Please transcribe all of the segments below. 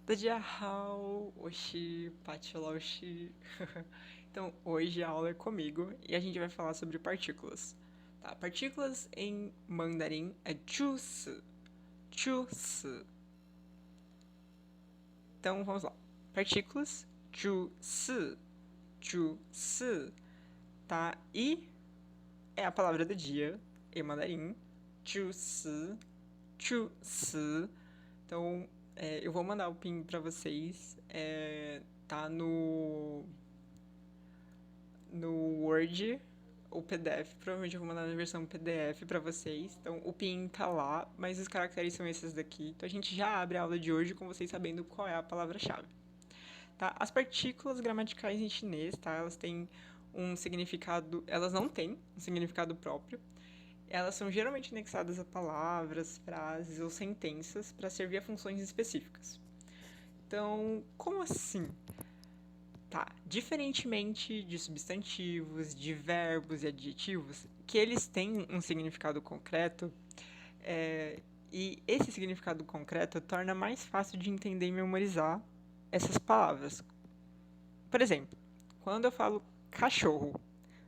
大家好，我是 Patoloshi. Então, hoje a aula é comigo e a gente vai falar sobre partículas. Tá? Partículas em mandarim é juice, juice. Então, vamos lá. Partículas, juice, juice, tá? E é a palavra do dia em mandarim, juice, juice. Então, eu vou mandar o pin pra vocês. Tá no Word, o PDF. Provavelmente eu vou mandar na versão PDF pra vocês. Então, o pin tá lá, mas os caracteres são esses daqui. Então, a gente já abre a aula de hoje com vocês sabendo qual é a palavra-chave. Tá? As partículas gramaticais em chinês, tá? Elas têm um significado... Elas não têm um significado próprio. Elas são geralmente anexadas a palavras, frases ou sentenças para servir a funções específicas. Então, como assim? Tá, diferentemente de substantivos, de verbos e adjetivos, que eles têm um significado concreto, e esse significado concreto torna mais fácil de entender e memorizar essas palavras. Por exemplo, quando eu falo cachorro,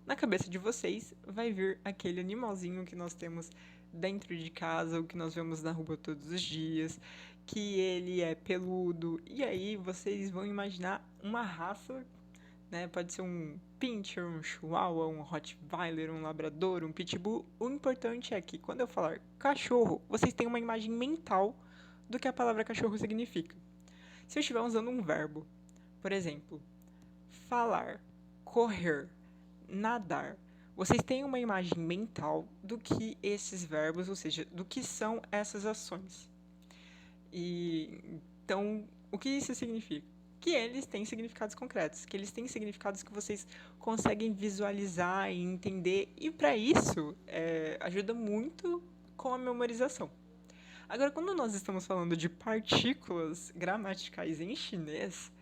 na cabeça de vocês vai vir aquele animalzinho que nós temos dentro de casa, o que nós vemos na rua todos os dias, que ele é peludo, e aí vocês vão imaginar uma raça, né? Pode ser um pincher, um chihuahua, um rottweiler, um labrador, um pitbull. O importante é que quando eu falar cachorro, vocês têm uma imagem mental do que a palavra cachorro significa. Se eu estiver usando um verbo, por exemplo, falar, correr, nadar, vocês têm uma imagem mental do que esses verbos, ou seja, do que são essas ações. E então, o que isso significa? Que eles têm significados concretos, que eles têm significados que vocês conseguem visualizar e entender, e para isso ajuda muito com a memorização. Agora, quando nós estamos falando de partículas gramaticais em chinês,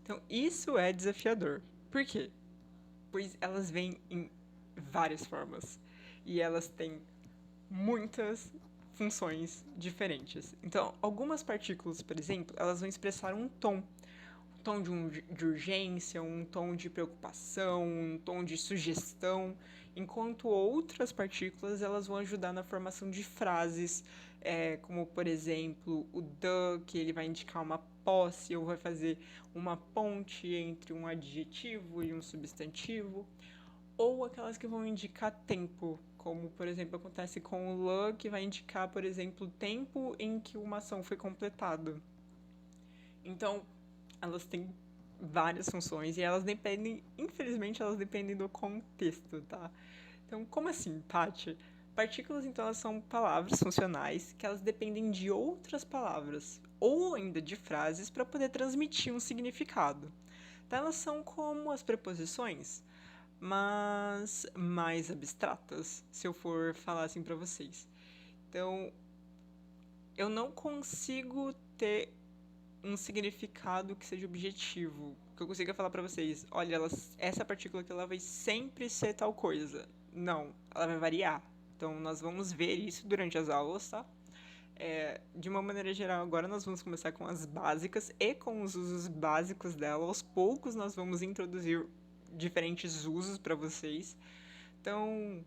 então isso é desafiador. Por quê? Pois elas vêm em várias formas e elas têm muitas funções diferentes. Então, algumas partículas, por exemplo, elas vão expressar um tom de urgência, um tom de preocupação, um tom de sugestão, enquanto outras partículas elas vão ajudar na formação de frases, como por exemplo o the, que ele vai indicar uma posse ou vai fazer uma ponte entre um adjetivo e um substantivo, ou aquelas que vão indicar tempo, como por exemplo acontece com o le, que vai indicar, por exemplo, o tempo em que uma ação foi completada. Então, elas têm várias funções e elas dependem, infelizmente, elas dependem do contexto, tá? Então, como assim, Paty? Partículas, então, elas são palavras funcionais que elas dependem de outras palavras ou ainda de frases para poder transmitir um significado. Então, elas são como as preposições, mas mais abstratas, se eu for falar assim para vocês. Então, eu não consigo ter um significado que seja objetivo, que eu consiga falar para vocês, olha, essa partícula aqui ela vai sempre ser tal coisa. Não, ela vai variar. Então nós vamos ver isso durante as aulas, tá? De uma maneira geral, agora nós vamos começar com as básicas e com os usos básicos dela. Aos poucos nós vamos introduzir diferentes usos para vocês. Então,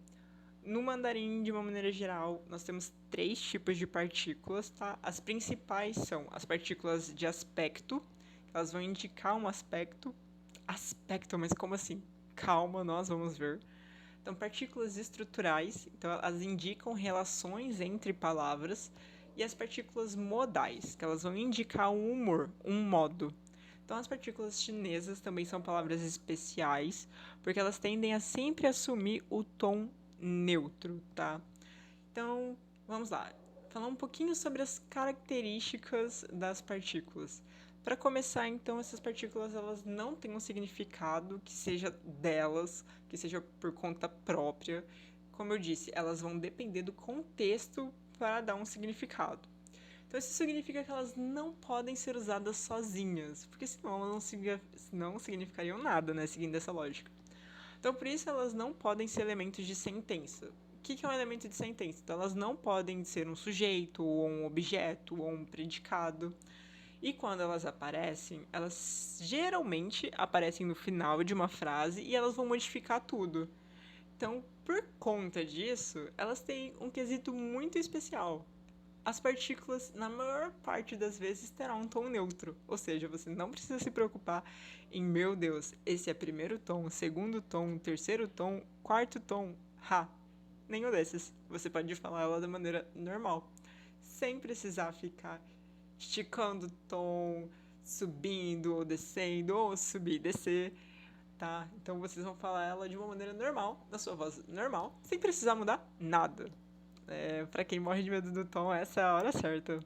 no mandarim, de uma maneira geral, nós temos 3 tipos de partículas, tá? As principais são as partículas de aspecto, elas vão indicar um aspecto. Aspecto, mas como assim? Calma, nós vamos ver. Então, partículas estruturais, então elas indicam relações entre palavras. E as partículas modais, que elas vão indicar um humor, um modo. Então, as partículas chinesas também são palavras especiais, porque elas tendem a sempre assumir o tom neutro, tá? Então, vamos lá. Falar um pouquinho sobre as características das partículas. Para começar, então, essas partículas elas não têm um significado que seja delas, que seja por conta própria. Como eu disse, elas vão depender do contexto para dar um significado. Então, isso significa que elas não podem ser usadas sozinhas, porque senão elas não significariam nada, né, seguindo essa lógica. Então, por isso, elas não podem ser elementos de sentença. O que é um elemento de sentença? Então, elas não podem ser um sujeito, ou um objeto, ou um predicado. E quando elas aparecem, elas geralmente aparecem no final de uma frase e elas vão modificar tudo. Então, por conta disso, elas têm um quesito muito especial. As partículas, na maior parte das vezes, terão um tom neutro. Ou seja, você não precisa se preocupar em, meu Deus, esse é primeiro tom, segundo tom, terceiro tom, quarto tom. Ha! Nenhum desses. Você pode falar ela da maneira normal. Sem precisar ficar esticando o tom, subindo ou descendo, ou subir e descer, tá? Então vocês vão falar ela de uma maneira normal, na sua voz normal, sem precisar mudar nada. Pra quem morre de medo do tom, essa é a hora certa.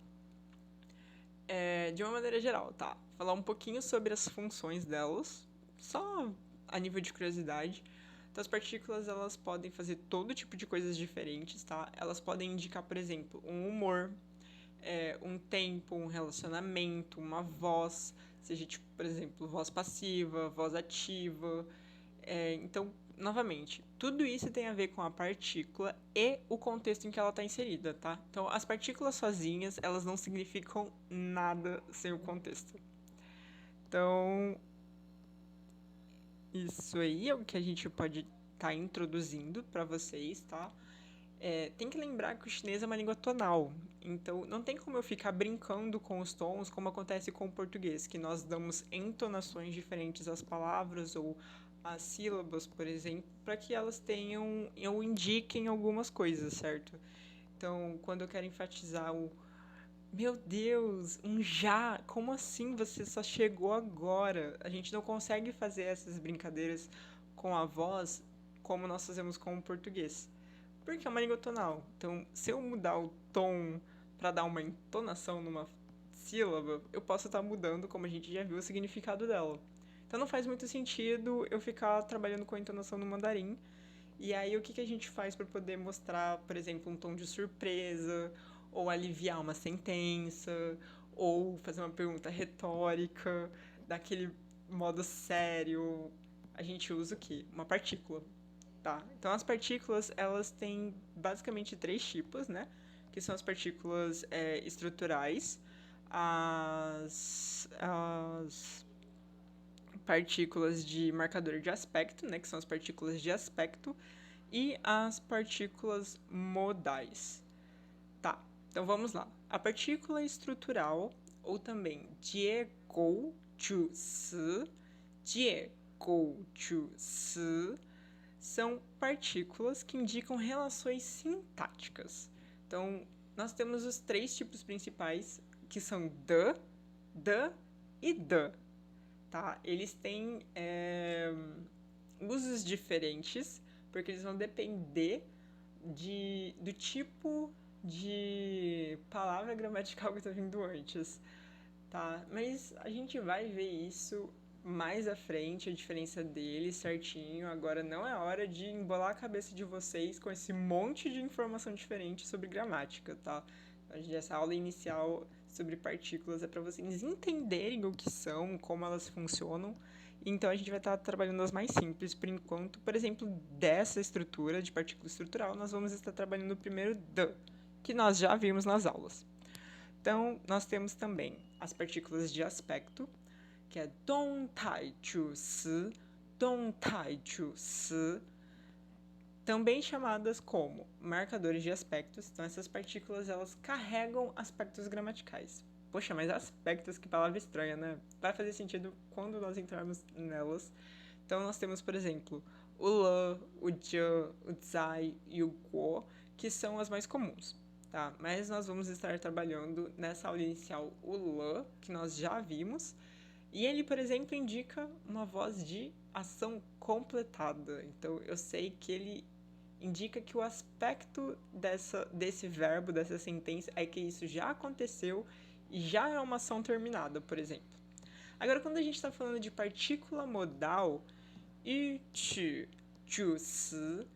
De uma maneira geral, tá? Falar um pouquinho sobre as funções delas, só a nível de curiosidade. Então, as partículas, elas podem fazer todo tipo de coisas diferentes, tá? Elas podem indicar, por exemplo, um humor, um tempo, um relacionamento, uma voz, seja, tipo, por exemplo, voz passiva, voz ativa. Então, novamente, tudo isso tem a ver com a partícula e o contexto em que ela está inserida, tá? Então, as partículas sozinhas, elas não significam nada sem o contexto. Então, isso aí é o que a gente pode estar introduzindo para vocês, tá? Tem que lembrar que o chinês é uma língua tonal, então não tem como eu ficar brincando com os tons como acontece com o português, que nós damos entonações diferentes às palavras ou às sílabas, por exemplo, para que elas tenham ou indiquem algumas coisas, certo? Então, quando eu quero enfatizar o meu Deus, um já, como assim você só chegou agora? A gente não consegue fazer essas brincadeiras com a voz como nós fazemos com o português. Porque é uma língua tonal. Então, se eu mudar o tom para dar uma entonação numa sílaba, eu posso estar mudando, como a gente já viu, o significado dela. Então, não faz muito sentido eu ficar trabalhando com a entonação no mandarim. E aí, o que a gente faz para poder mostrar, por exemplo, um tom de surpresa, ou aliviar uma sentença, ou fazer uma pergunta retórica, daquele modo sério? A gente usa o quê? Uma partícula. Tá, então as partículas, elas têm basicamente três tipos, né? Que são as partículas estruturais, as partículas de marcador de aspecto, né? Que são as partículas de aspecto, e as partículas modais. Tá, então vamos lá. A partícula estrutural, ou também jiegou chu si, jiegou chu si, são partículas que indicam relações sintáticas. Então, nós temos os três tipos principais, que são the e the. Tá? Eles têm usos diferentes, porque eles vão depender do tipo de palavra gramatical que está vindo antes. Tá? Mas a gente vai ver isso mais à frente, a diferença deles certinho. Agora não é hora de embolar a cabeça de vocês com esse monte de informação diferente sobre gramática, tá? Essa aula inicial sobre partículas é para vocês entenderem o que são, como elas funcionam. Então a gente vai estar trabalhando as mais simples por enquanto. Por exemplo, dessa estrutura de partícula estrutural, nós vamos estar trabalhando o primeiro the, que nós já vimos nas aulas. Então, nós temos também as partículas de aspecto, que é dong tai chu si, dong tai chu si, também chamadas como marcadores de aspectos. Então, essas partículas, elas carregam aspectos gramaticais. Poxa, mas aspectos, que palavra estranha, né? Vai fazer sentido quando nós entrarmos nelas. Então, nós temos, por exemplo, o le, o je, o zai e o guo, que são as mais comuns. Tá? Mas nós vamos estar trabalhando nessa aula inicial o le, que nós já vimos. E ele, por exemplo, indica uma voz de ação completada. Então, eu sei que ele indica que o aspecto desse verbo, dessa sentença, é que isso já aconteceu e já é uma ação terminada, por exemplo. Agora, quando a gente está falando de partícula modal, yu, qu, ju, si,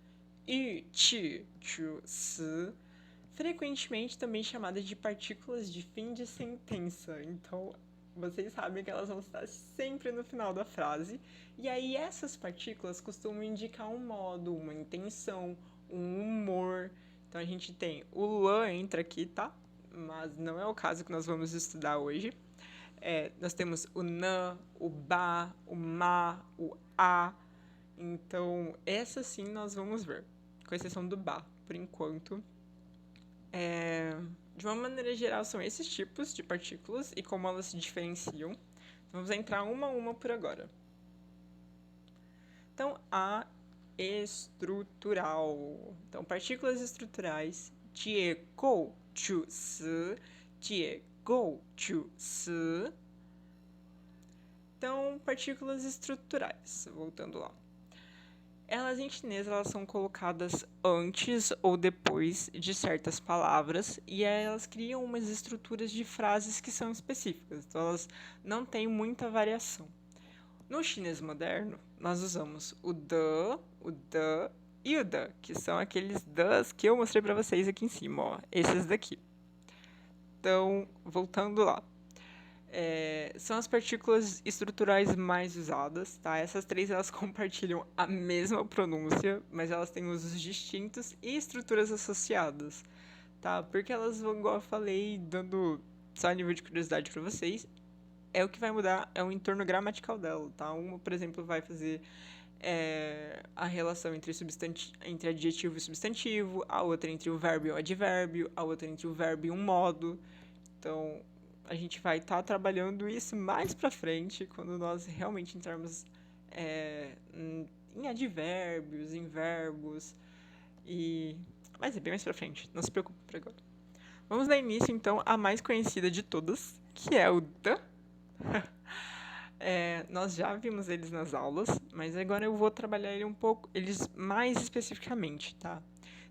yu, qu, ju, si, frequentemente também chamadas de partículas de fim de sentença. Então, vocês sabem que elas vão estar sempre no final da frase. E aí, essas partículas costumam indicar um modo, uma intenção, um humor. Então, a gente tem o le entra aqui, tá? Mas não é o caso que nós vamos estudar hoje. Nós temos o nã, o ba, o ma, o a. Então, essa sim nós vamos ver, com exceção do ba, por enquanto. De uma maneira geral, são esses tipos de partículas e como elas se diferenciam. Vamos entrar uma a uma por agora. Então, a estrutural. Então, partículas estruturais. Jie gou chu si. Jie gou chu si. Então, partículas estruturais. Voltando lá. Elas em chinês elas são colocadas antes ou depois de certas palavras e elas criam umas estruturas de frases que são específicas. Então, elas não têm muita variação. No chinês moderno, nós usamos o the e o the, que são aqueles das que eu mostrei para vocês aqui em cima, ó, esses daqui. Então, voltando lá. São as partículas estruturais mais usadas, tá? Essas três, elas compartilham a mesma pronúncia, mas elas têm usos distintos e estruturas associadas, tá? Porque elas, igual eu falei, dando só nível de curiosidade para vocês, o que vai mudar é o entorno gramatical dela, tá? Uma, por exemplo, vai fazer a relação entre adjetivo e substantivo, a outra entre o verbo e o advérbio, a outra entre o verbo e um modo. Então, a gente vai estar trabalhando isso mais pra frente, quando nós realmente entrarmos em advérbios, em verbos, mas é bem mais pra frente, não se preocupe por agora. Vamos dar início, então, à mais conhecida de todas, que é o the. Nós já vimos eles nas aulas, mas agora eu vou trabalhar eles mais especificamente, tá?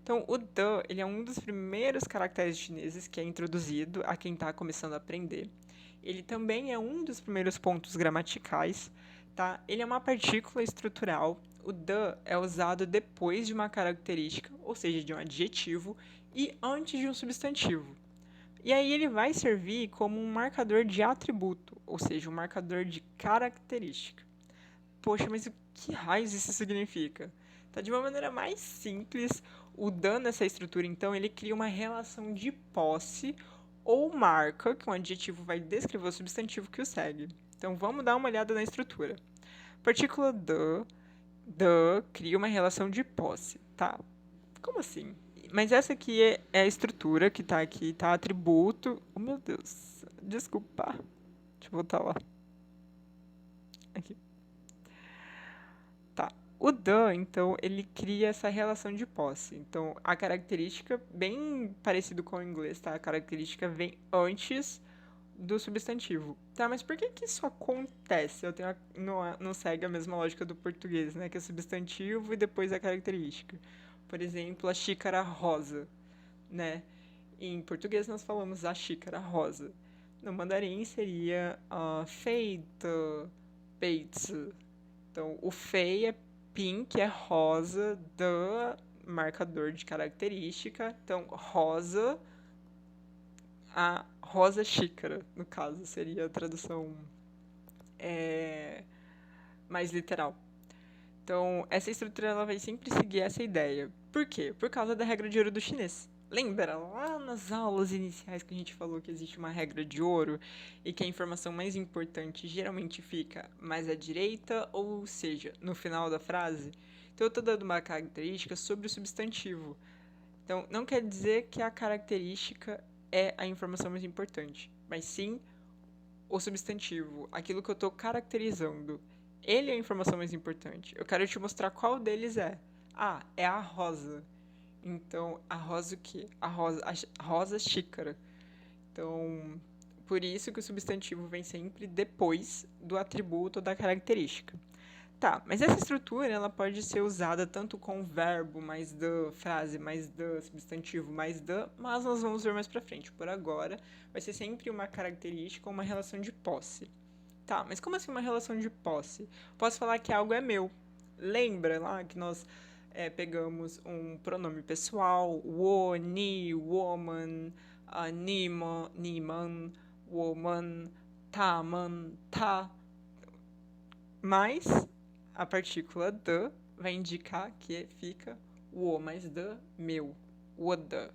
Então, o the, ele é um dos primeiros caracteres chineses que é introduzido a quem está começando a aprender. Ele também é um dos primeiros pontos gramaticais, tá? Ele é uma partícula estrutural. O the é usado depois de uma característica, ou seja, de um adjetivo, e antes de um substantivo. E aí ele vai servir como um marcador de atributo, ou seja, um marcador de característica. Poxa, mas o que raios isso significa? Tá, de uma maneira mais simples, o the nessa estrutura, então, ele cria uma relação de posse ou marca, que um adjetivo vai descrever o substantivo que o segue. Então, vamos dar uma olhada na estrutura. Partícula the cria uma relação de posse, tá? Como assim? Mas essa aqui é a estrutura que tá aqui, tá? Atributo. Oh, meu Deus. Desculpa. Deixa eu voltar lá. Aqui. Tá. O the, então, ele cria essa relação de posse. Então, a característica, bem parecido com o inglês, tá? A característica vem antes do substantivo. Tá, mas por que que isso acontece? Não segue a mesma lógica do português, né? Que é substantivo e depois a característica. Por exemplo, a xícara rosa, né? Em português nós falamos a xícara rosa. No mandarim seria feita, peitsu. Então, o fei é pink, é rosa, the marcador de característica. Então, rosa, a rosa xícara, no caso, seria a tradução mais literal. Então, essa estrutura ela vai sempre seguir essa ideia. Por quê? Por causa da regra de ouro do chinês. Lembra lá nas aulas iniciais que a gente falou que existe uma regra de ouro e que a informação mais importante geralmente fica mais à direita, ou seja, no final da frase? Então, eu estou dando uma característica sobre o substantivo. Então, não quer dizer que a característica é a informação mais importante, mas sim o substantivo, aquilo que eu estou caracterizando. Ele é a informação mais importante. Eu quero te mostrar qual deles é. Ah, é a rosa. Então, a rosa o quê? A rosa xícara. Então, por isso que o substantivo vem sempre depois do atributo ou da característica. Tá, mas essa estrutura ela pode ser usada tanto com verbo mais the, frase mais the, substantivo mais the, mas nós vamos ver mais pra frente. Por agora, vai ser sempre uma característica ou uma relação de posse. Tá, mas como assim uma relação de posse? Posso falar que algo é meu. Lembra lá que nós pegamos um pronome pessoal, wo, ni, woman, niman, woman, taman, ta. Mas a partícula the vai indicar que fica o mais the, meu, woda,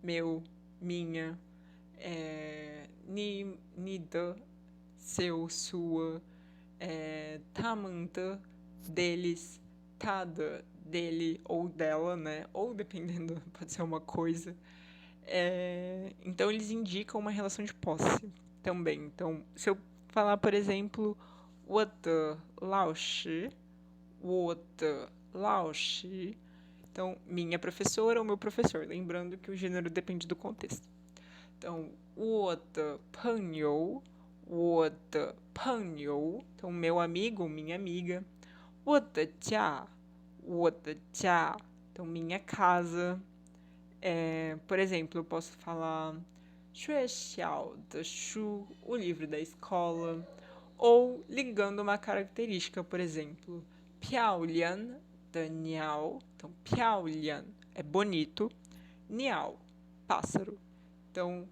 meu, minha, ni the, seu, sua, tamanta, deles, tada, dele ou dela, né? Ou dependendo, pode ser uma coisa. Então, eles indicam uma relação de posse também. Então, se eu falar, por exemplo, 我的老师, 我的老师, então, minha professora ou meu professor. Lembrando que o gênero depende do contexto. Então, 我的朋友, 我的朋友, então, meu amigo, minha amiga. 我的家, 我的家, então, minha casa. Por exemplo, eu posso falar 学校的书, o livro da escola, ou ligando uma característica, por exemplo, 漂亮的鸟, então 漂亮é bonito, 鸟, pássaro. Então,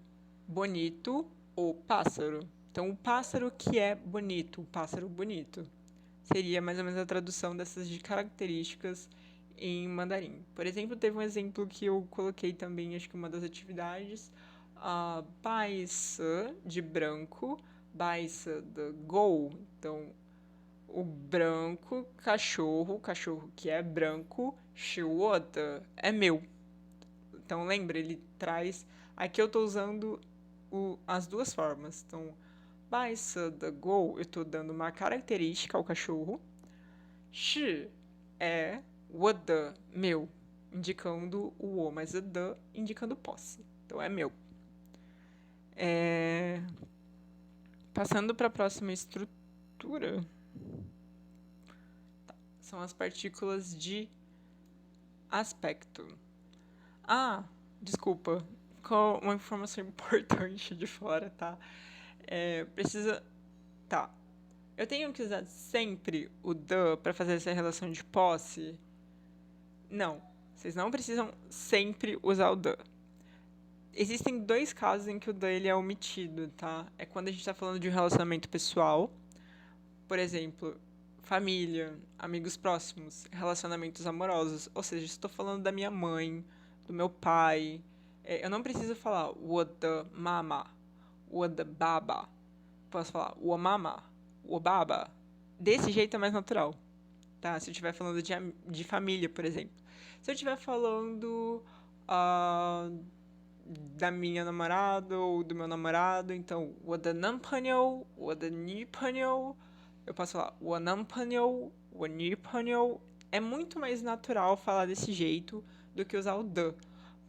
bonito ou pássaro. Então, o pássaro que é bonito, o pássaro bonito. Seria mais ou menos a tradução dessas de características em mandarim. Por exemplo, teve um exemplo que eu coloquei também, acho que uma das atividades, baisa de branco, baisa de gol. Então, o branco, cachorro, cachorro que é branco, shiwota, é meu. Então, lembra, ele traz... Aqui eu estou usando as duas formas. Então, baisa de gol, eu estou dando uma característica ao cachorro. Shi é o de, meu, indicando o o, mas o de indicando posse. Então é meu. Passando para a próxima estrutura, são as partículas de aspecto. Desculpa, ficou uma informação importante de fora, tá? Precisa... Tá. Eu tenho que usar sempre o the para fazer essa relação de posse? Não. Vocês não precisam sempre usar o the. Existem dois casos em que o the ele é omitido, tá? É quando a gente tá falando de um relacionamento pessoal. Por exemplo, família, amigos próximos, relacionamentos amorosos. Ou seja, estou falando da minha mãe, do meu pai. Eu não preciso falar o the mama, o the baba. Posso falar o mama, o baba. Desse jeito é mais natural, tá? Se eu estiver falando de família, por exemplo. Se eu estiver falando da minha namorada ou do meu namorado, então, 我的男朋友, 我的女朋友, eu posso falar 我男朋友, 我女朋友. É muito mais natural falar desse jeito do que usar o the.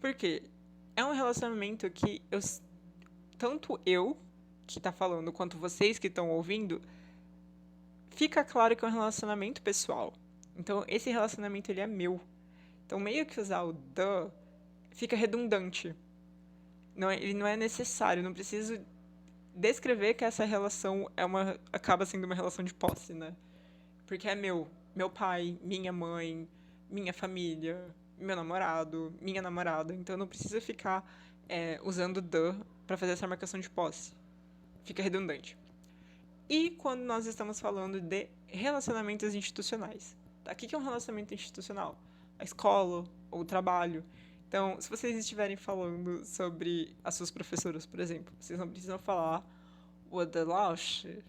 Por quê? É um relacionamento que tanto eu, que tá falando, quanto vocês que estão ouvindo, fica claro que é um relacionamento pessoal. Então, esse relacionamento, ele é meu. Então, meio que usar o the fica redundante. Ele não é necessário, não preciso descrever que essa relação acaba sendo uma relação de posse, né? Porque é meu pai, minha mãe, minha família, meu namorado, minha namorada. Então, não precisa ficar usando the para fazer essa marcação de posse. Fica redundante. E quando nós estamos falando de relacionamentos institucionais. Tá? O que é um relacionamento institucional? A escola ou o trabalho. Então, se vocês estiverem falando sobre as suas professoras, por exemplo, vocês não precisam falar o de Laoshi.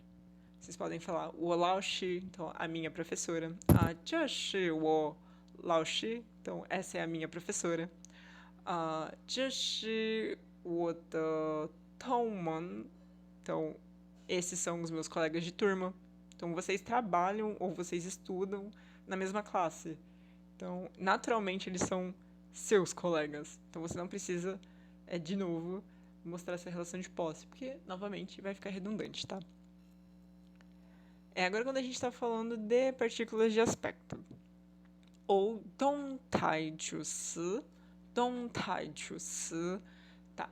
Vocês podem falar o Laoshi, então a minha professora. A是我老师, então essa é a minha professora. 这是我的同门, então esses são os meus colegas de turma. Então, vocês trabalham ou vocês estudam na mesma classe. Então, naturalmente, eles são seus colegas. Então, você não precisa, de novo, mostrar essa relação de posse, porque, novamente, vai ficar redundante, tá? Agora, quando a gente está falando de partículas de aspecto. Ou dongtaijusi, dongtaijusi. Tá.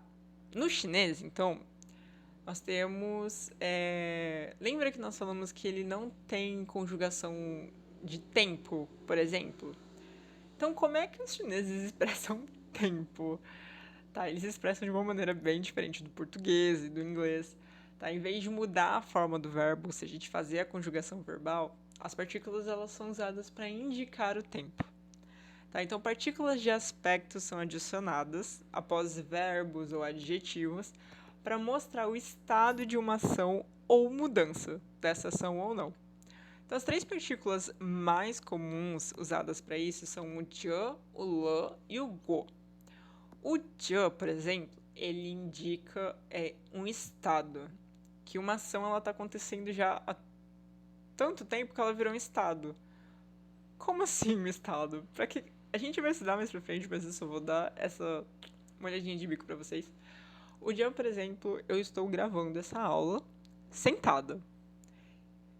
No chinês, então, nós temos... Lembra que nós falamos que ele não tem conjugação de tempo, por exemplo? Então, como é que os chineses expressam tempo? Tá, eles expressam de uma maneira bem diferente do português e do inglês. Tá? Em vez de mudar a forma do verbo, ou seja, de fazer a conjugação verbal, as partículas elas são usadas para indicar o tempo. Tá? Então, partículas de aspecto são adicionadas após verbos ou adjetivos para mostrar o estado de uma ação ou mudança dessa ação ou não. Então, as três partículas mais comuns usadas para isso são o je, o le e o go. O je, por exemplo, ele indica um estado, que uma ação ela está acontecendo já há tanto tempo que ela virou um estado. Como assim um estado? Para que a gente vai estudar mais pra frente, mas eu só vou dar essa molhadinha de bico para vocês. O dia, por exemplo, eu estou gravando essa aula sentada.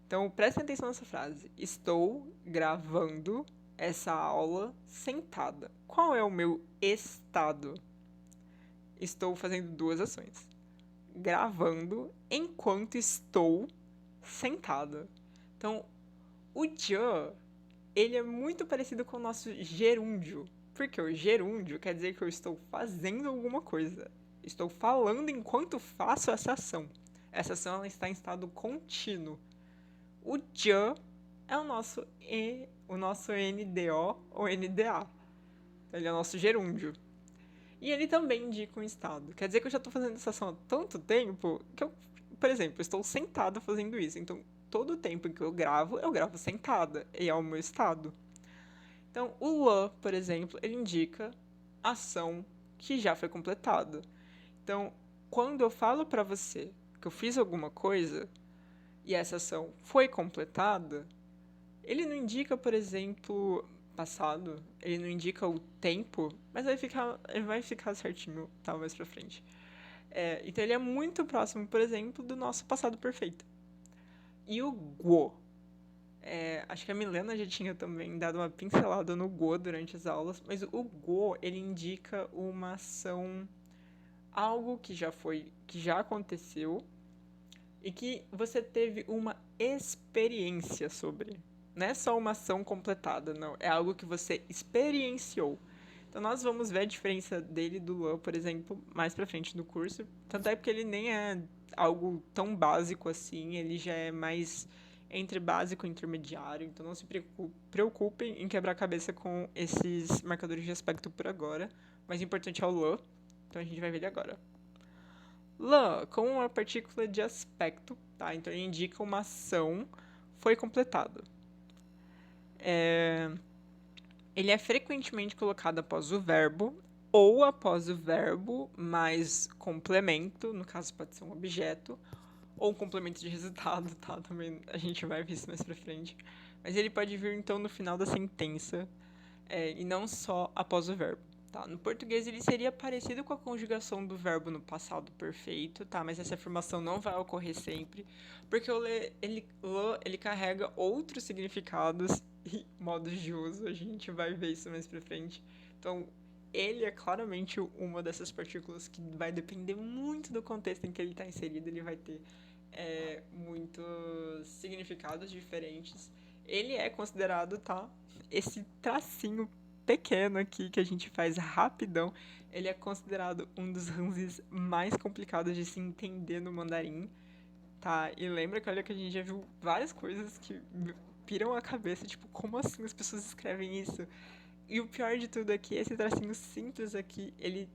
Então, prestem atenção nessa frase. Estou gravando essa aula sentada. Qual é o meu estado? Estou fazendo duas ações. Gravando enquanto estou sentada. Então, o já, ele é muito parecido com o nosso gerúndio. Porque o gerúndio quer dizer que eu estou fazendo alguma coisa. Estou falando enquanto faço essa ação. Essa ação ela está em estado contínuo. O já é o nosso NDO ou NDA. Ele é o nosso gerúndio. E ele também indica um estado. Quer dizer que eu já estou fazendo essa ação há tanto tempo que eu, por exemplo, estou sentada fazendo isso. Então, todo o tempo que eu gravo sentada. E é o meu estado. Então, o la, por exemplo, ele indica ação que já foi completada. Então, quando eu falo para você que eu fiz alguma coisa e essa ação foi completada, ele não indica, por exemplo, passado, ele não indica o tempo, mas ele vai ficar certinho, tá, mais pra frente. Então ele é muito próximo, por exemplo, do nosso passado perfeito. E o go? Acho que a Milena já tinha também dado uma pincelada no go durante as aulas, mas o go, ele indica uma ação, algo que já aconteceu, e que você teve uma experiência sobre. Não é só uma ação completada, não. É algo que você experienciou. Então nós vamos ver a diferença dele do LAN, por exemplo, mais pra frente no curso. Tanto é porque ele nem é algo tão básico assim, ele já é mais entre básico e intermediário. Então não se preocupem em quebrar a cabeça com esses marcadores de aspecto por agora. O mais importante é o LAN, então a gente vai ver ele agora. LAN, como uma partícula de aspecto, tá? Então ele indica uma ação foi completada. Ele é frequentemente colocado após o verbo ou após o verbo mais complemento, no caso pode ser um objeto, ou um complemento de resultado, tá? Também a gente vai ver isso mais pra frente. Mas ele pode vir então no final da sentença e não só após o verbo. Tá? No português ele seria parecido com a conjugação do verbo no passado perfeito, tá? Mas essa afirmação não vai ocorrer sempre, porque o ele carrega outros significados e modos de uso, a gente vai ver isso mais pra frente. Então, ele é claramente uma dessas partículas que vai depender muito do contexto em que ele está inserido, ele vai ter muitos significados diferentes. Ele é considerado, tá? Esse tracinho pequeno aqui que a gente faz rapidão, ele é considerado um dos hanzis mais complicados de se entender no mandarim, tá? E lembra que olha que a gente já viu várias coisas que piram a cabeça, tipo, como assim as pessoas escrevem isso? E o pior de tudo aqui, esse tracinho simples aqui, ele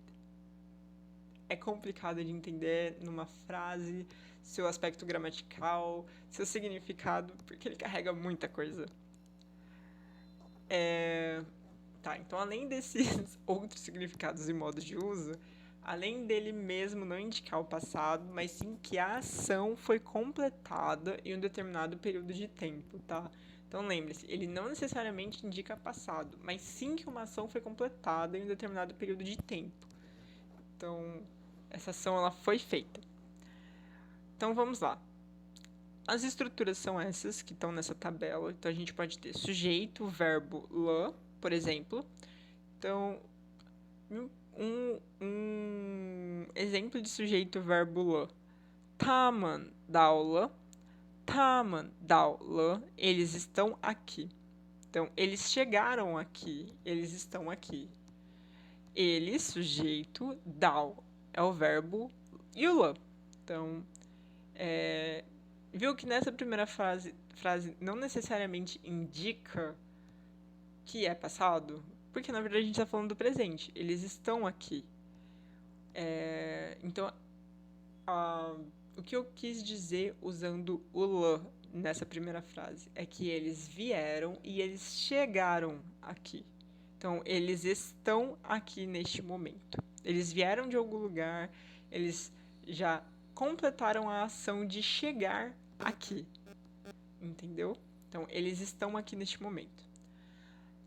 é complicado de entender numa frase, seu aspecto gramatical, seu significado, porque ele carrega muita coisa. Tá, então além desses outros significados e modos de uso, além dele mesmo não indicar o passado, mas sim que a ação foi completada em um determinado período de tempo, tá? Então lembre-se, ele não necessariamente indica passado, mas sim que uma ação foi completada em um determinado período de tempo. Então, essa ação ela foi feita. Então vamos lá. As estruturas são essas que estão nessa tabela. Então a gente pode ter sujeito, verbo, la, por exemplo. Então, um exemplo de sujeito, verbo, la. Taman, daula. Taman, daula. Eles estão aqui. Então, eles chegaram aqui. Eles estão aqui. Ele, sujeito, dal, é o verbo, e o la. Então, viu que nessa primeira frase não necessariamente indica que é passado? Porque, na verdade, a gente está falando do presente. Eles estão aqui. Então, o que eu quis dizer usando o le nessa primeira frase é que eles vieram e eles chegaram aqui. Então, eles estão aqui neste momento. Eles vieram de algum lugar, eles já completaram a ação de chegar aqui. Entendeu? Então, eles estão aqui neste momento.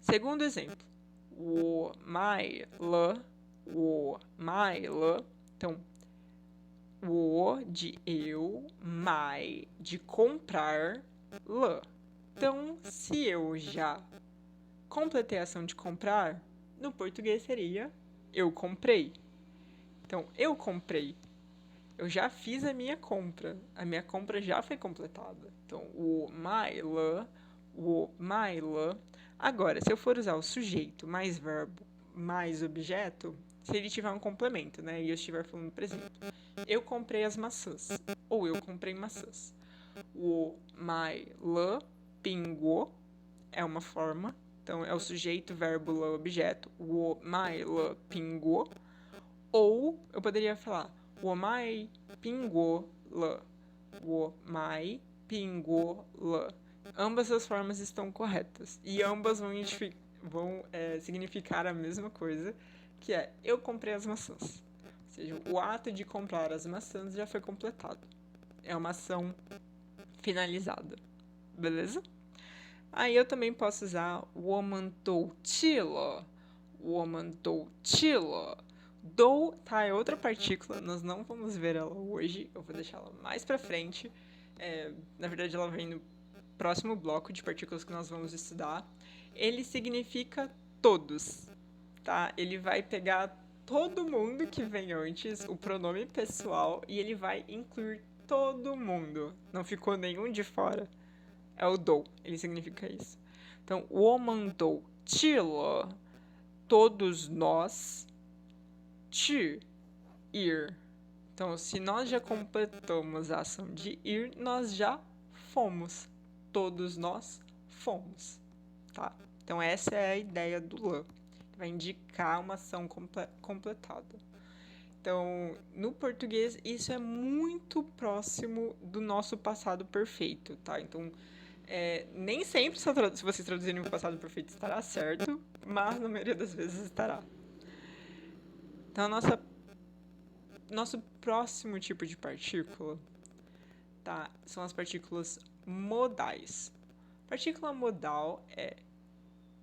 Segundo exemplo. 我买了 Então, 我 de eu, 买 de comprar, 了. Então, se eu já completei a ação de comprar, no português seria eu comprei. Então, eu comprei. Eu já fiz a minha compra. A minha compra já foi completada. Então, 我买了 Agora, se eu for usar o sujeito mais verbo mais objeto, se ele tiver um complemento, né? E eu estiver falando, por exemplo, eu comprei as maçãs. Ou eu comprei maçãs. 我买了苹果 é uma forma. Então, é o sujeito, verbo, 了 objeto. 我买了苹果 Ou eu poderia falar 我买苹果了 我买苹果了 Ambas as formas estão corretas. E ambas vão significar a mesma coisa, que é eu comprei as maçãs. Ou seja, o ato de comprar as maçãs já foi completado. É uma ação finalizada. Beleza? Aí eu também posso usar 我们都去了 我们都去了 Do, tá, é outra partícula, nós não vamos ver ela hoje, eu vou deixar ela mais pra frente. Na verdade, ela vem no próximo bloco de partículas que nós vamos estudar. Ele significa todos, tá? Ele vai pegar todo mundo que vem antes, o pronome pessoal, e ele vai incluir todo mundo. Não ficou nenhum de fora. É o do, ele significa isso. Então, 我们都去了 todos nós 去 ir. Então, se nós já completamos a ação de ir, nós já fomos. Todos nós fomos. Tá? Então, essa é a ideia do le. Vai indicar uma ação completada. Então, no português, isso é muito próximo do nosso passado perfeito, tá? Então, nem sempre, se vocês traduzirem o passado perfeito, estará certo, mas na maioria das vezes estará. Então, nosso próximo tipo de partícula, tá, são as partículas modais. Partícula modal é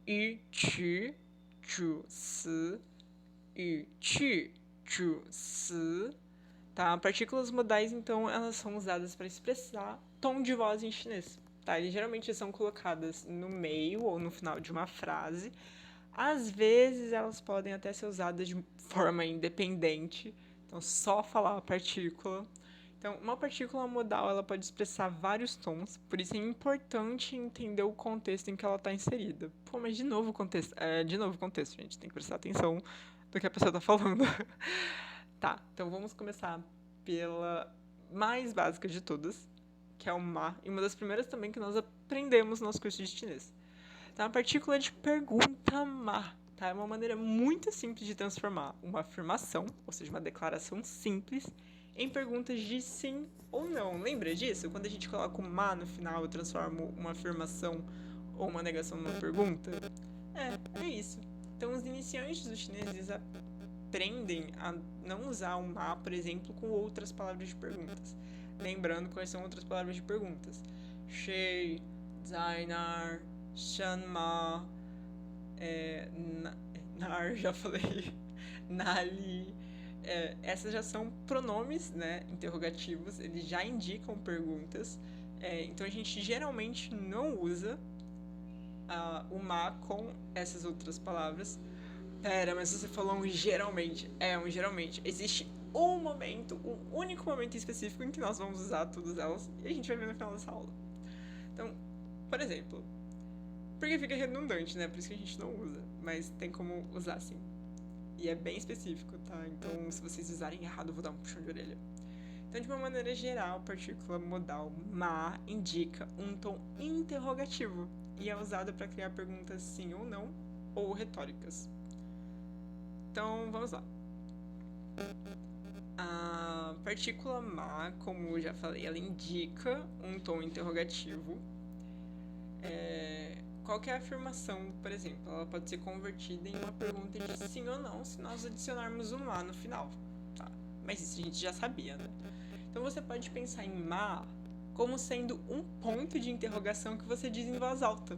语句主词语句主词, tá? Partículas modais, então, elas são usadas para expressar tom de voz em chinês, tá? Eles geralmente são colocadas no meio ou no final de uma frase. Às vezes, elas podem até ser usadas de forma independente, então, só falar a partícula. Então, uma partícula modal ela pode expressar vários tons, por isso é importante entender o contexto em que ela está inserida. Pô, mas de novo contexto, gente, tem que prestar atenção do que a pessoa está falando. Tá, então vamos começar pela mais básica de todas, que é o ma, e uma das primeiras também que nós aprendemos no nosso curso de chinês. Então, a partícula de pergunta ma, tá? É uma maneira muito simples de transformar uma afirmação, ou seja, uma declaração simples, em perguntas de sim ou não. Lembra disso? Quando a gente coloca o ma no final, eu transformo uma afirmação ou uma negação numa pergunta? É isso. Então, os iniciantes do chinês, eles aprendem a não usar o ma, por exemplo, com outras palavras de perguntas. Lembrando quais são outras palavras de perguntas. Shei, Zainar, Shanma, Nar, já falei, Nali. Essas já são pronomes, né, interrogativos, eles já indicam perguntas. Então a gente geralmente não usa o ma com essas outras palavras. Pera, mas você falou um geralmente. Um geralmente. Existe um único momento específico em que nós vamos usar todas elas e a gente vai ver no final dessa aula. Então, por exemplo, porque fica redundante, né? Por isso que a gente não usa, mas tem como usar sim. E é bem específico, tá? Então, se vocês usarem errado, eu vou dar um puxão de orelha. Então, de uma maneira geral, a partícula modal ma indica um tom interrogativo e é usada para criar perguntas sim ou não ou retóricas. Então, vamos lá. A partícula ma, como eu já falei, ela indica um tom interrogativo. Qualquer afirmação, por exemplo, ela pode ser convertida em uma pergunta de sim ou não se nós adicionarmos um ma no final, tá? Mas isso a gente já sabia, né? Então você pode pensar em ma como sendo um ponto de interrogação que você diz em voz alta.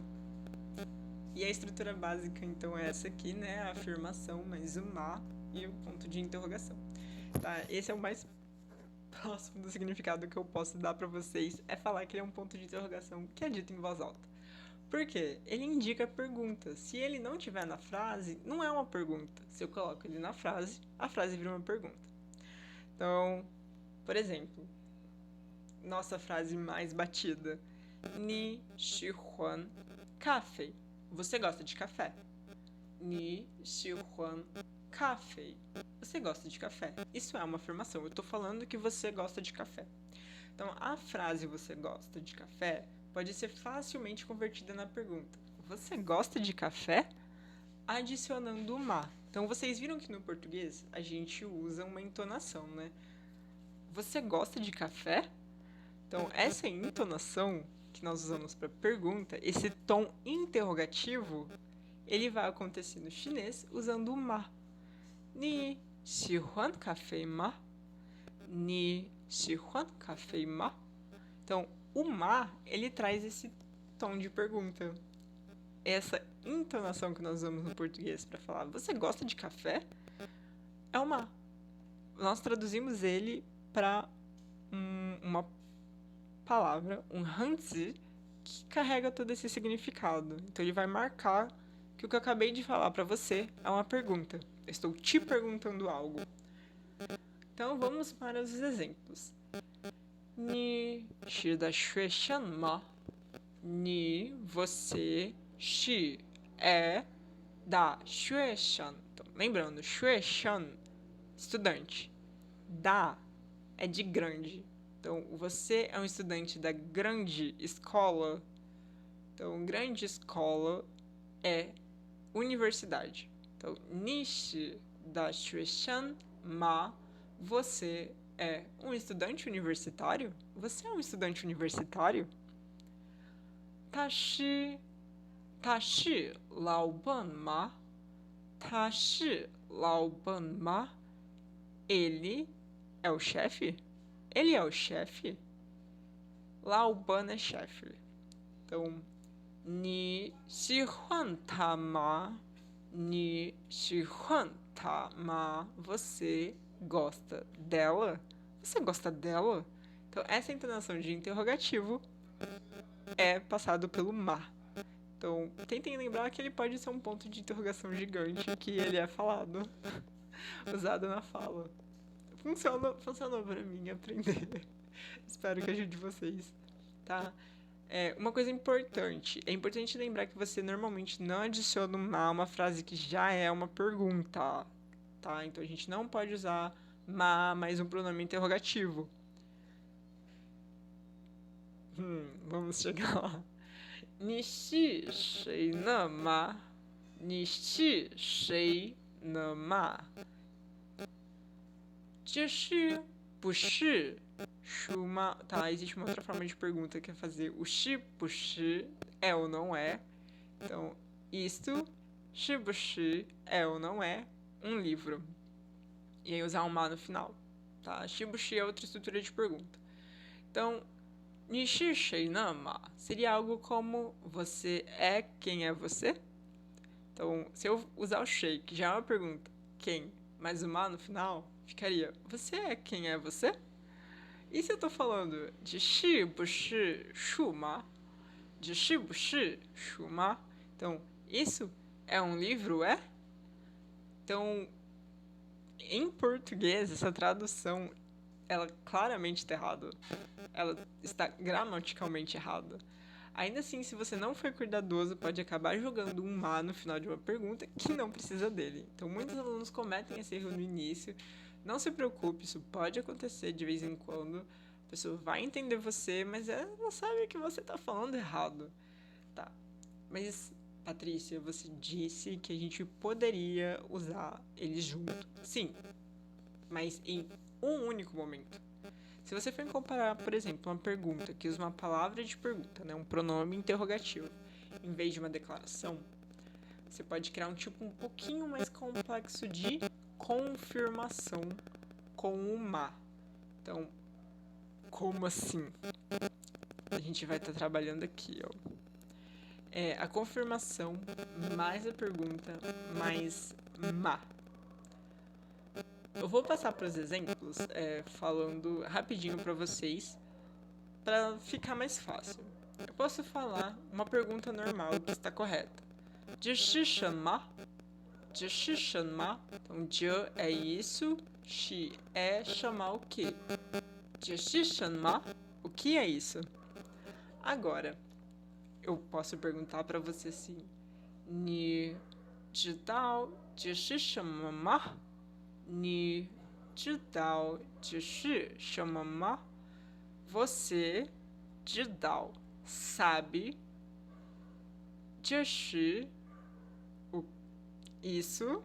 E a estrutura básica, então, é essa aqui, né? A afirmação mais o ma e o ponto de interrogação. Tá? Esse é o mais próximo do significado que eu posso dar pra vocês, é falar que ele é um ponto de interrogação que é dito em voz alta. Por quê? Ele indica pergunta. Se ele não tiver na frase, não é uma pergunta. Se eu coloco ele na frase, a frase vira uma pergunta. Então, por exemplo, nossa frase mais batida. Ni shihuan café. Você gosta de café? Ni shihuan café. Você gosta de café? Isso é uma afirmação. Eu tô falando que você gosta de café. Então, a frase você gosta de café pode ser facilmente convertida na pergunta: você gosta de café? Adicionando o ma. Então, vocês viram que no português a gente usa uma entonação, né? Você gosta de café? Então, essa entonação que nós usamos para pergunta, esse tom interrogativo, ele vai acontecer no chinês usando o ma. Ni xihuan café ma? Ni xihuan café ma? Então, o ma, ele traz esse tom de pergunta. Essa entonação que nós usamos no português para falar você gosta de café? É o ma. Nós traduzimos ele para uma palavra, um hanzi, que carrega todo esse significado. Então ele vai marcar que o que eu acabei de falar para você é uma pergunta. Eu estou te perguntando algo. Então vamos para os exemplos. Ni shi da xue shan ma? Ni, você, shi, é, da xue shan. Então, lembrando, xue shan, estudante. Da é de grande. Então, você é um estudante da grande escola. Então, grande escola é universidade. Então, nishi da shueshan ma, você é um estudante universitário? Você é um estudante universitário? Tashi, tashi laoban ma? Tashi laoban ma? Ele é o chefe? Ele é o chefe? Laoban é chefe. Então, ni xihuan ta ma? Ni xihuan ta ma? Você gosta dela? Você gosta dela? Então, essa entonação de interrogativo é passado pelo ma. Então, tentem lembrar que ele pode ser um ponto de interrogação gigante que ele é falado, usado na fala. Funcionou pra mim aprender. Espero que ajude vocês, tá? Uma coisa importante. É importante lembrar que você normalmente não adiciona uma frase que já é uma pergunta, tá? Então a gente não pode usar ma mais um pronome interrogativo. Vamos chegar lá. Nishi shei ne ma? Nishi shei ne ma? 这是不是 Shuma, tá, existe uma outra forma de pergunta que é fazer o shi, pushi, é ou não é. Então, isto, shi, pushi, é ou não é um livro. E aí usar um ma no final, tá? Shi, pushi é outra estrutura de pergunta. Então, nishi shei nama seria algo como você é quem é você? Então, se eu usar o shei, que já é uma pergunta, quem, mais o ma no final, ficaria você é quem é você? E se eu tô falando de shi bu shi shu ma? De shi bu shi shu ma? Então, isso é um livro, é? Então, em português, essa tradução, ela claramente está errada. Ela está gramaticalmente errada. Ainda assim, se você não for cuidadoso, pode acabar jogando um ma no final de uma pergunta que não precisa dele. Então, muitos alunos cometem esse erro no início. Não se preocupe, isso pode acontecer de vez em quando. A pessoa vai entender você, mas ela sabe que você está falando errado. Tá. Mas, Patrícia, você disse que a gente poderia usar eles juntos. Sim, mas em um único momento. Se você for comparar, por exemplo, uma pergunta que usa uma palavra de pergunta, né, um pronome interrogativo, em vez de uma declaração, você pode criar um tipo um pouquinho mais complexo de confirmação com uma. Então, como assim? A gente vai estar trabalhando aqui, ó. A confirmação mais a pergunta mais ma. Eu vou passar para os exemplos falando rapidinho para vocês para ficar mais fácil. Eu posso falar uma pergunta normal que está correta. 这是什么? 这是什么? Então, 这é isso, 是é chamar o quê? 这是什么? O que é isso? Agora, eu posso perguntar para você assim: 你知道这是什么吗? 你知道这是什么吗? Você 知道 sabe 这是 isso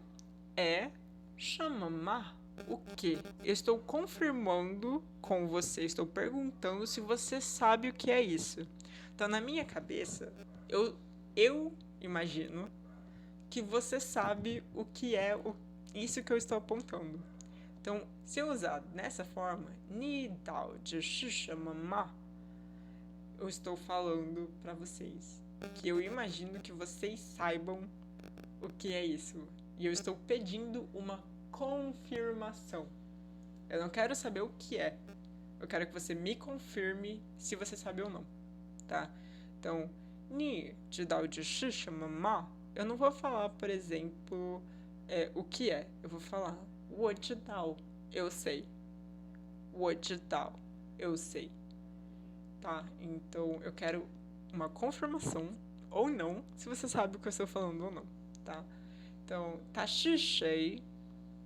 é 什么吗? O que? Eu estou confirmando com você, estou perguntando se você sabe o que é isso. Então, na minha cabeça, eu imagino que você sabe o que é isso que eu estou apontando. Então, se eu usar dessa forma, 你到底是什么吗? Eu estou falando para vocês que eu imagino que vocês saibam o que é isso. E eu estou pedindo uma confirmação. Eu não quero saber o que é. Eu quero que você me confirme se você sabe ou não, tá? Então, 你知道这是什么吗? Eu não vou falar, por exemplo, o que é. Eu vou falar 我知道, eu sei. 我知道, eu sei. Tá? Então, eu quero uma confirmação ou não, se você sabe o que eu estou falando ou não, tá? Então, 他是谁?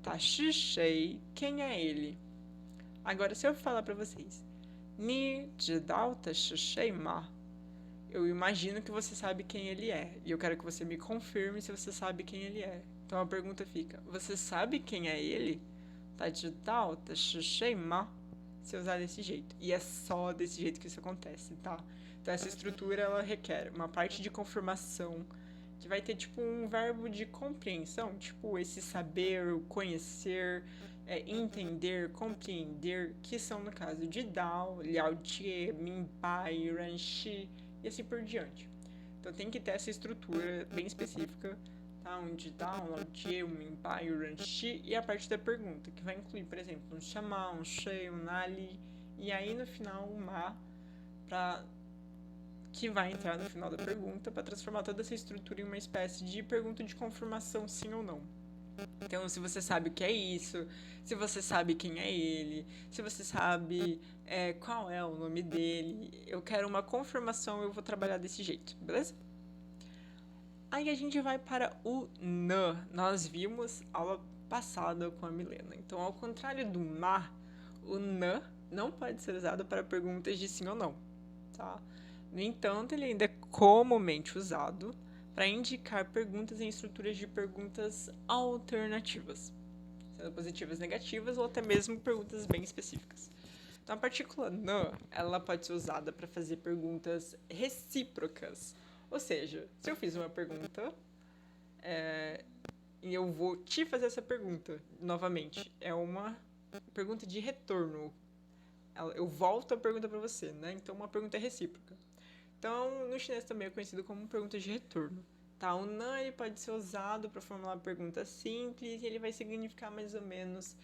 他是谁? Quem é ele? Agora, se eu falar para vocês, 你知道他是谁吗? Eu imagino que você sabe quem ele é. E eu quero que você me confirme se você sabe quem ele é. Então a pergunta fica: você sabe quem é ele? 他知道他是谁吗? Se usar desse jeito. E é só desse jeito que isso acontece, tá? Então essa estrutura ela requer uma parte de confirmação que vai ter tipo um verbo de compreensão, tipo esse saber, conhecer, entender, compreender, que são no caso de dao, liao jie, minbai, ranshi e assim por diante. Então tem que ter essa estrutura bem específica, tá? Um dao, liao jie, um minbai, um ranshi e a parte da pergunta, que vai incluir, por exemplo, um chamar, um shei, um nali e aí no final um ma para que vai entrar no final da pergunta para transformar toda essa estrutura em uma espécie de pergunta de confirmação sim ou não. Então, se você sabe o que é isso, se você sabe quem é ele, se você sabe qual é o nome dele, eu quero uma confirmação, eu vou trabalhar desse jeito, beleza? Aí a gente vai para o na. Nós vimos aula passada com a Milena. Então, ao contrário do ma, o na não pode ser usado para perguntas de sim ou não, tá? No entanto, ele ainda é comumente usado para indicar perguntas em estruturas de perguntas alternativas, sendo positivas, negativas ou até mesmo perguntas bem específicas. Então, a partícula na, ela pode ser usada para fazer perguntas recíprocas. Ou seja, se eu fiz uma pergunta e eu vou te fazer essa pergunta novamente, é uma pergunta de retorno. Eu volto a pergunta para você, né? Então, uma pergunta é recíproca. Então, no chinês também é conhecido como pergunta de retorno. Tá? O nan ele pode ser usado para formular uma pergunta simples e ele vai significar mais ou menos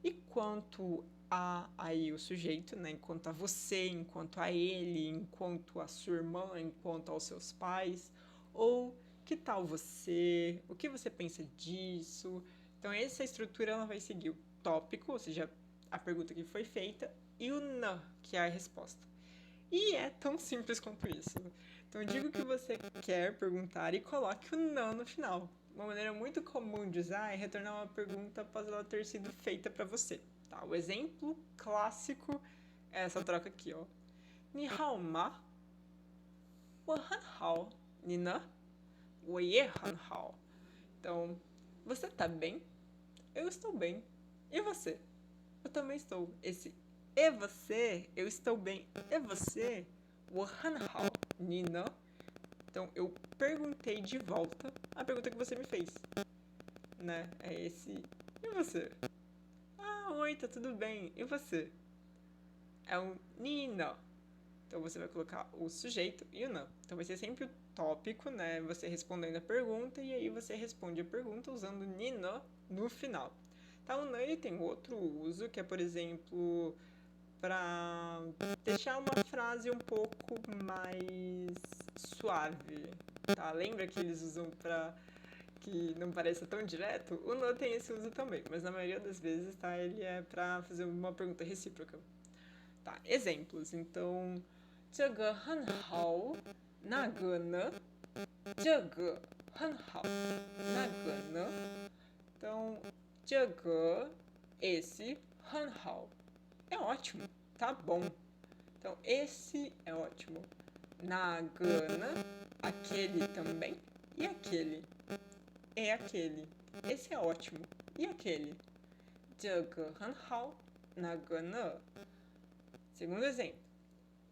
e quanto a aí o sujeito, né? Enquanto a você, enquanto a ele, enquanto a sua irmã, enquanto aos seus pais, ou que tal você, o que você pensa disso. Então, essa estrutura ela vai seguir o tópico, ou seja, a pergunta que foi feita, e o na, que é a resposta. E é tão simples quanto isso. Então, diga o que você quer perguntar e coloque o não no final. Uma maneira muito comum de usar é retornar uma pergunta após ela ter sido feita para você. Tá? O exemplo clássico é essa troca aqui, ó. 你好吗? 我很好. 你呢? 我也很好. Então, você tá bem? Eu estou bem. E você? Eu também estou. Esse e você, eu estou bem. E você? 我很好，你呢? Então, eu perguntei de volta a pergunta que você me fez, né? É esse, e você? Ah, oi, tá tudo bem. E você? É o ni no. Então, você vai colocar o sujeito e o não. Então, vai ser sempre o tópico, né? Você respondendo a pergunta e aí você responde a pergunta usando ni no final. Tá, o não, ele tem outro uso, que é, por exemplo, para deixar uma frase um pouco mais suave, tá? Lembra que eles usam para que não pareça tão direto? O no tem esse uso também, mas na maioria das vezes, tá? Ele é para fazer uma pergunta recíproca. Tá, exemplos. Então, 这个很好，那个呢？这个很好，那个呢？então, 这个 esse 很好 é ótimo, tá bom. Então, esse é ótimo. Nagana, aquele também. E aquele? É aquele. Esse é ótimo. E aquele? 这个很好，那个呢？segundo exemplo.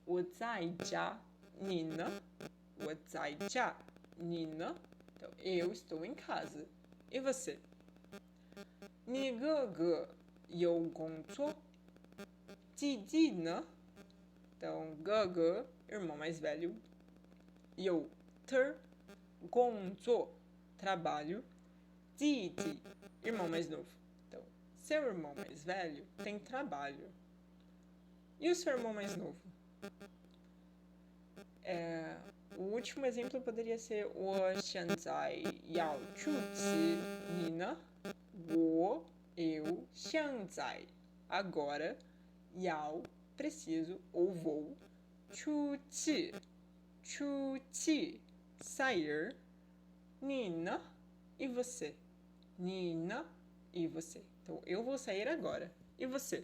我在家，你呢？我在家，你呢？então, eu estou em casa. E você? 你哥哥有工作？弟弟呢? Então, Gaga, irmão mais velho. Eu, ter, gonzo, trabalho. Didi, irmão mais novo. Então, seu irmão mais velho tem trabalho. E o seu irmão mais novo? O último exemplo poderia ser 我现在要出去，你呢？eu, 现在 agora, 要 preciso ou vou, 出去 sair, 你呢? E você? 你呢? E você? Então, eu vou sair agora. E você?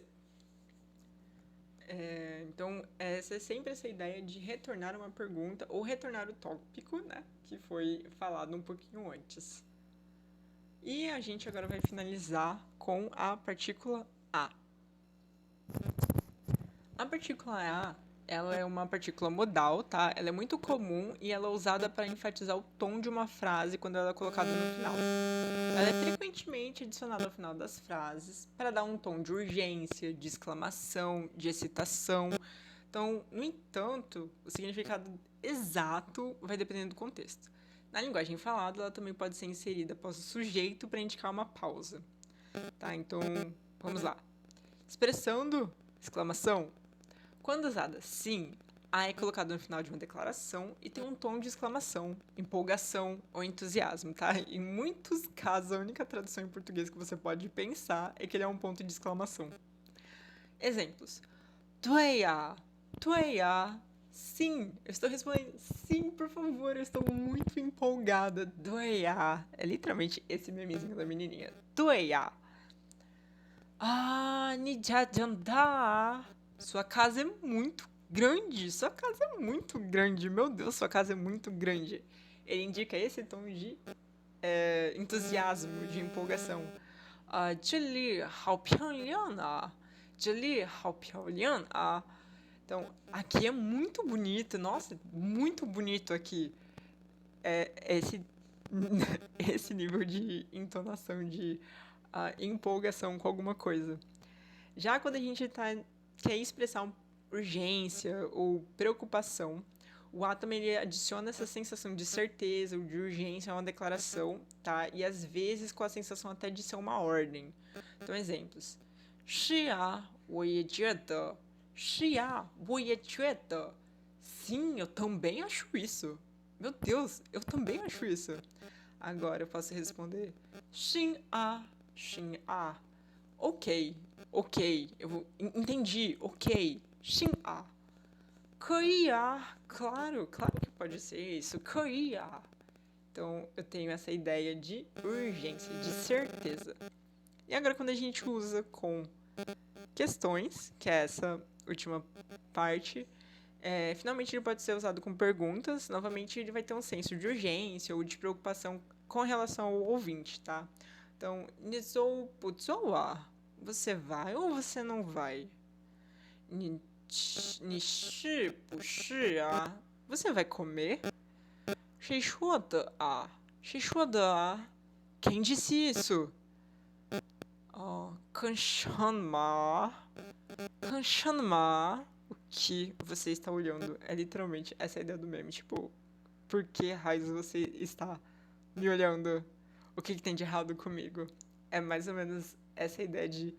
Então, essa é sempre essa ideia de retornar uma pergunta ou retornar o tópico, né? Que foi falado um pouquinho antes. E a gente agora vai finalizar com a partícula A. A partícula A, ela é uma partícula modal, tá? Ela é muito comum e ela é usada para enfatizar o tom de uma frase quando ela é colocada no final. Ela é frequentemente adicionada ao final das frases para dar um tom de urgência, de exclamação, de excitação. Então, no entanto, o significado exato vai dependendo do contexto. Na linguagem falada, ela também pode ser inserida após o sujeito para indicar uma pausa. Tá? Então, vamos lá. Expressando, exclamação. Quando usada sim, A é colocado no final de uma declaração e tem um tom de exclamação, empolgação ou entusiasmo, tá? Em muitos casos, a única tradução em português que você pode pensar é que ele é um ponto de exclamação. Exemplos. 对呀，对呀, sim, eu estou respondendo sim, por favor, eu estou muito empolgada. 对呀, é literalmente esse memezinho da menininha. 对呀. Ah, 你家长大. Sua casa é muito grande. Sua casa é muito grande. Meu Deus, sua casa é muito grande. Ele indica esse tom de entusiasmo, de empolgação. 这里好漂亮啊. 这里好漂亮啊. Então, aqui é muito bonito. Nossa, muito bonito aqui. Esse nível de entonação, de empolgação com alguma coisa. Já quando a gente quer expressar urgência ou preocupação, o A também ele adiciona essa sensação de certeza ou de urgência a uma declaração, tá? E às vezes com a sensação até de ser uma ordem. Então, exemplos. 是啊，我也觉得. 是啊，我也觉得. Sim, eu também acho isso. Meu Deus, eu também acho isso. Agora eu posso responder. 是啊，是啊. Ok, eu entendi, ok. 是啊. 可以啊, claro que pode ser isso. 可以啊. Então, eu tenho essa ideia de urgência, de certeza. E agora, quando a gente usa com questões, que é essa última parte, finalmente ele pode ser usado com perguntas. Novamente, ele vai ter um senso de urgência ou de preocupação com relação ao ouvinte, tá? Então, 你走不走啊? Você vai ou você não vai? 你是不是啊？ Você vai comer? 谁说的啊？谁说的啊？ Quem disse isso? Oh, Kanchanma. Kanchanma. O que você está olhando? É literalmente essa a ideia do meme. Tipo, por que raios você está me olhando? O que tem de errado comigo? É mais ou menos essa ideia de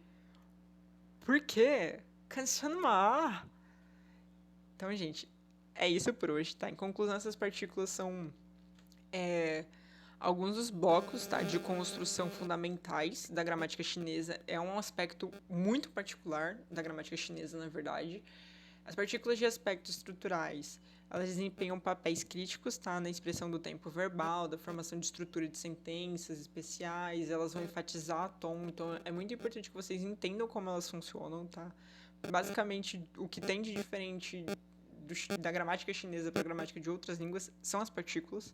por quê? Kanchanma. Então, gente, é isso por hoje, tá? Em conclusão, essas partículas são alguns dos blocos, tá, de construção fundamentais da gramática chinesa. É um aspecto muito particular da gramática chinesa, na verdade. As partículas de aspectos estruturais, elas desempenham papéis críticos, tá, na expressão do tempo verbal, da formação de estrutura de sentenças especiais, elas vão enfatizar tom, então é muito importante que vocês entendam como elas funcionam, tá? Basicamente, o que tem de diferente da gramática chinesa para a gramática de outras línguas são as partículas,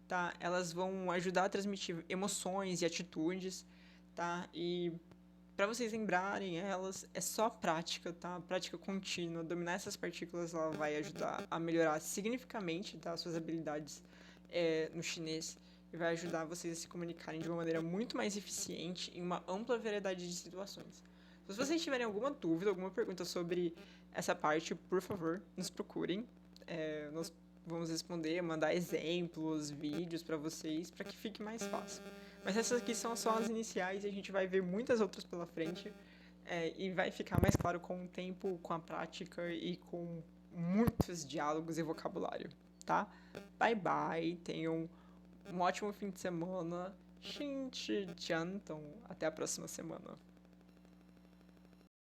tá? Elas vão ajudar a transmitir emoções e atitudes, tá? E para vocês lembrarem elas, é só prática, tá? Prática contínua. Dominar essas partículas ela vai ajudar a melhorar significativamente, tá? Suas habilidades no chinês e vai ajudar vocês a se comunicarem de uma maneira muito mais eficiente em uma ampla variedade de situações. Se vocês tiverem alguma dúvida, alguma pergunta sobre essa parte, por favor, nos procurem. Nós vamos responder, mandar exemplos, vídeos para vocês, para que fique mais fácil. Mas essas aqui são só as iniciais e a gente vai ver muitas outras pela frente. E vai ficar mais claro com o tempo, com a prática e com muitos diálogos e vocabulário, tá? Bye bye, tenham um ótimo fim de semana. Xin Chi Jian, então até a próxima semana.